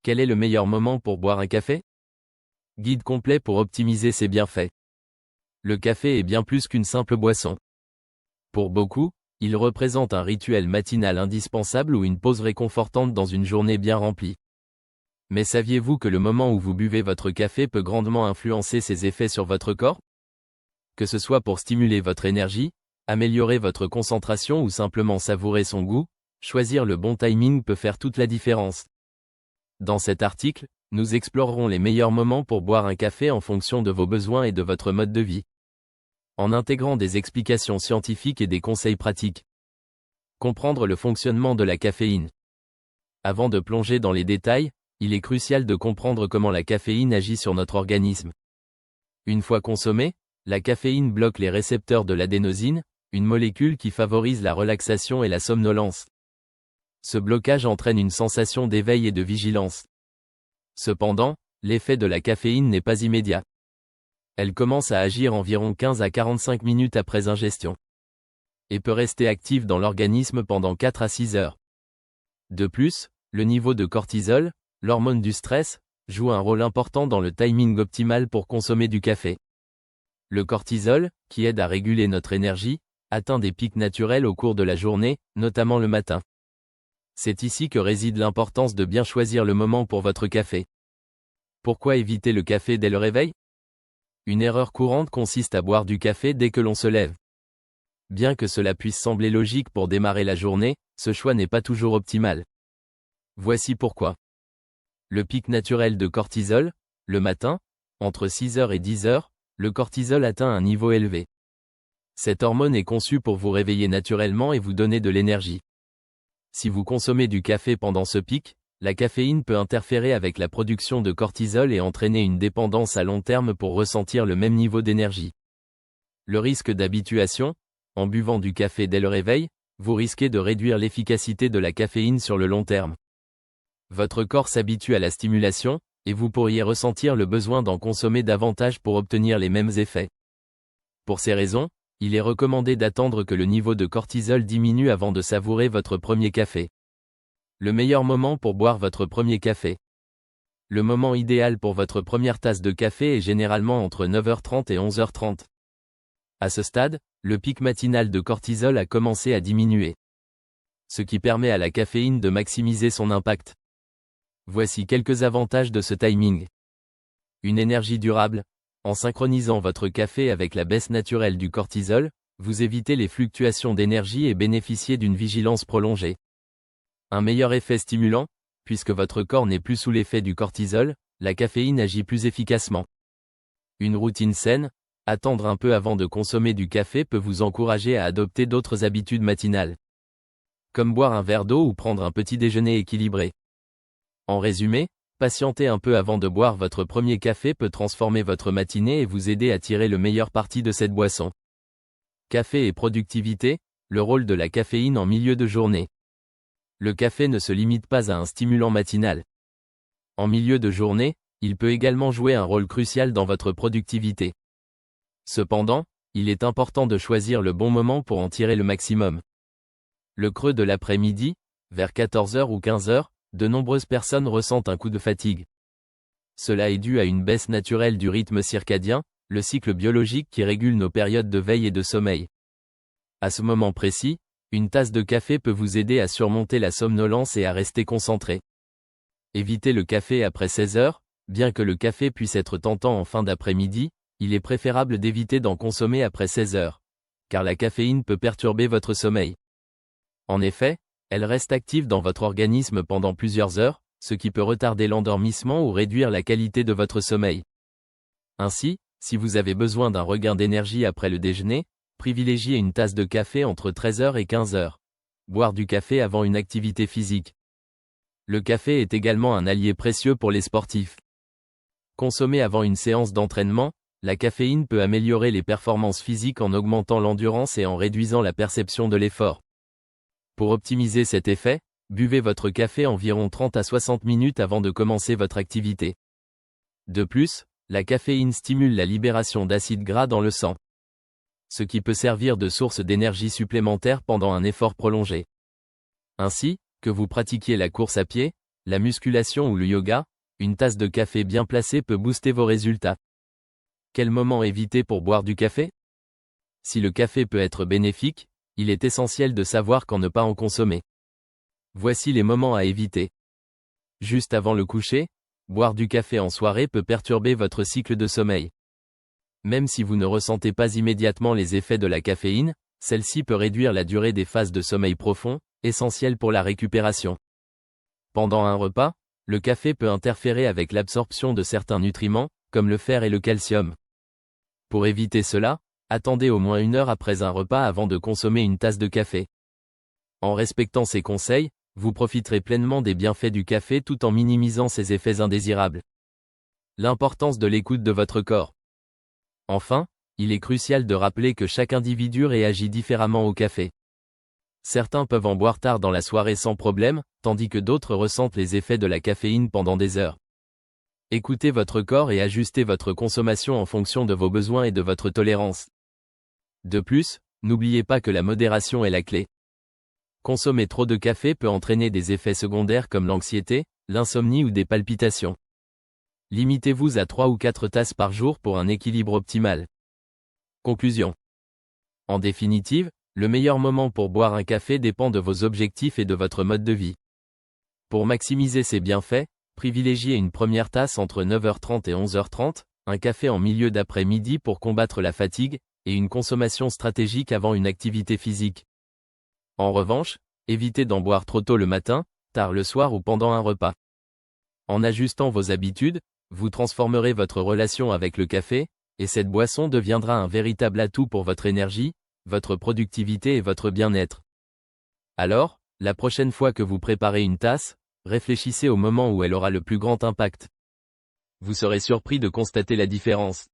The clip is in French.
Quel est le meilleur moment pour boire un café? Guide complet pour optimiser ses bienfaits. Le café est bien plus qu'une simple boisson. Pour beaucoup, il représente un rituel matinal indispensable ou une pause réconfortante dans une journée bien remplie. Mais saviez-vous que le moment où vous buvez votre café peut grandement influencer ses effets sur votre corps? Que ce soit pour stimuler votre énergie, améliorer votre concentration ou simplement savourer son goût, choisir le bon timing peut faire toute la différence. Dans cet article, nous explorerons les meilleurs moments pour boire un café en fonction de vos besoins et de votre mode de vie, en intégrant des explications scientifiques et des conseils pratiques. Comprendre le fonctionnement de la caféine. Avant de plonger dans les détails, il est crucial de comprendre comment la caféine agit sur notre organisme. Une fois consommée, la caféine bloque les récepteurs de l'adénosine, une molécule qui favorise la relaxation et la somnolence. Ce blocage entraîne une sensation d'éveil et de vigilance. Cependant, l'effet de la caféine n'est pas immédiat. Elle commence à agir environ 15 à 45 minutes après ingestion et peut rester active dans l'organisme pendant 4 à 6 heures. De plus, le niveau de cortisol, l'hormone du stress, joue un rôle important dans le timing optimal pour consommer du café. Le cortisol, qui aide à réguler notre énergie, atteint des pics naturels au cours de la journée, notamment le matin. C'est ici que réside l'importance de bien choisir le moment pour votre café. Pourquoi éviter le café dès le réveil? Une erreur courante consiste à boire du café dès que l'on se lève. Bien que cela puisse sembler logique pour démarrer la journée, ce choix n'est pas toujours optimal. Voici pourquoi. Le pic naturel de cortisol, le matin, entre 6h et 10h, le cortisol atteint un niveau élevé. Cette hormone est conçue pour vous réveiller naturellement et vous donner de l'énergie. Si vous consommez du café pendant ce pic, la caféine peut interférer avec la production de cortisol et entraîner une dépendance à long terme pour ressentir le même niveau d'énergie. Le risque d'habituation, en buvant du café dès le réveil, vous risquez de réduire l'efficacité de la caféine sur le long terme. Votre corps s'habitue à la stimulation, et vous pourriez ressentir le besoin d'en consommer davantage pour obtenir les mêmes effets. Pour ces raisons, il est recommandé d'attendre que le niveau de cortisol diminue avant de savourer votre premier café. Le meilleur moment pour boire votre premier café. Le moment idéal pour votre première tasse de café est généralement entre 9h30 et 11h30. À ce stade, le pic matinal de cortisol a commencé à diminuer, ce qui permet à la caféine de maximiser son impact. Voici quelques avantages de ce timing. Une énergie durable. En synchronisant votre café avec la baisse naturelle du cortisol, vous évitez les fluctuations d'énergie et bénéficiez d'une vigilance prolongée. Un meilleur effet stimulant, puisque votre corps n'est plus sous l'effet du cortisol, la caféine agit plus efficacement. Une routine saine. Attendre un peu avant de consommer du café peut vous encourager à adopter d'autres habitudes matinales, comme boire un verre d'eau ou prendre un petit déjeuner équilibré. En résumé, patienter un peu avant de boire votre premier café peut transformer votre matinée et vous aider à tirer le meilleur parti de cette boisson. Café et productivité, le rôle de la caféine en milieu de journée. Le café ne se limite pas à un stimulant matinal. En milieu de journée, il peut également jouer un rôle crucial dans votre productivité. Cependant, il est important de choisir le bon moment pour en tirer le maximum. Le creux de l'après-midi, vers 14h ou 15h, de nombreuses personnes ressentent un coup de fatigue. Cela est dû à une baisse naturelle du rythme circadien, le cycle biologique qui régule nos périodes de veille et de sommeil. À ce moment précis, une tasse de café peut vous aider à surmonter la somnolence et à rester concentré. Évitez le café après 16h, bien que le café puisse être tentant en fin d'après-midi, il est préférable d'éviter d'en consommer après 16h, car la caféine peut perturber votre sommeil. En effet, elle reste active dans votre organisme pendant plusieurs heures, ce qui peut retarder l'endormissement ou réduire la qualité de votre sommeil. Ainsi, si vous avez besoin d'un regain d'énergie après le déjeuner, privilégiez une tasse de café entre 13h et 15h. Boire du café avant une activité physique. Le café est également un allié précieux pour les sportifs. Consommé avant une séance d'entraînement, la caféine peut améliorer les performances physiques en augmentant l'endurance et en réduisant la perception de l'effort. Pour optimiser cet effet, buvez votre café environ 30 à 60 minutes avant de commencer votre activité. De plus, la caféine stimule la libération d'acides gras dans le sang, ce qui peut servir de source d'énergie supplémentaire pendant un effort prolongé. Ainsi, que vous pratiquiez la course à pied, la musculation ou le yoga, une tasse de café bien placée peut booster vos résultats. Quel moment éviter pour boire du café? Si le café peut être bénéfique, il est essentiel de savoir quand ne pas en consommer. Voici les moments à éviter. Juste avant le coucher, boire du café en soirée peut perturber votre cycle de sommeil. Même si vous ne ressentez pas immédiatement les effets de la caféine, celle-ci peut réduire la durée des phases de sommeil profond, essentielles pour la récupération. Pendant un repas, le café peut interférer avec l'absorption de certains nutriments, comme le fer et le calcium. Pour éviter cela, attendez au moins 1 heure après un repas avant de consommer une tasse de café. En respectant ces conseils, vous profiterez pleinement des bienfaits du café tout en minimisant ses effets indésirables. L'importance de l'écoute de votre corps. Enfin, il est crucial de rappeler que chaque individu réagit différemment au café. Certains peuvent en boire tard dans la soirée sans problème, tandis que d'autres ressentent les effets de la caféine pendant des heures. Écoutez votre corps et ajustez votre consommation en fonction de vos besoins et de votre tolérance. De plus, n'oubliez pas que la modération est la clé. Consommer trop de café peut entraîner des effets secondaires comme l'anxiété, l'insomnie ou des palpitations. Limitez-vous à 3 ou 4 tasses par jour pour un équilibre optimal. Conclusion. En définitive, le meilleur moment pour boire un café dépend de vos objectifs et de votre mode de vie. Pour maximiser ses bienfaits, privilégiez une première tasse entre 9h30 et 11h30, un café en milieu d'après-midi pour combattre la fatigue, et une consommation stratégique avant une activité physique. En revanche, évitez d'en boire trop tôt le matin, tard le soir ou pendant un repas. En ajustant vos habitudes, vous transformerez votre relation avec le café, et cette boisson deviendra un véritable atout pour votre énergie, votre productivité et votre bien-être. Alors, la prochaine fois que vous préparez une tasse, réfléchissez au moment où elle aura le plus grand impact. Vous serez surpris de constater la différence.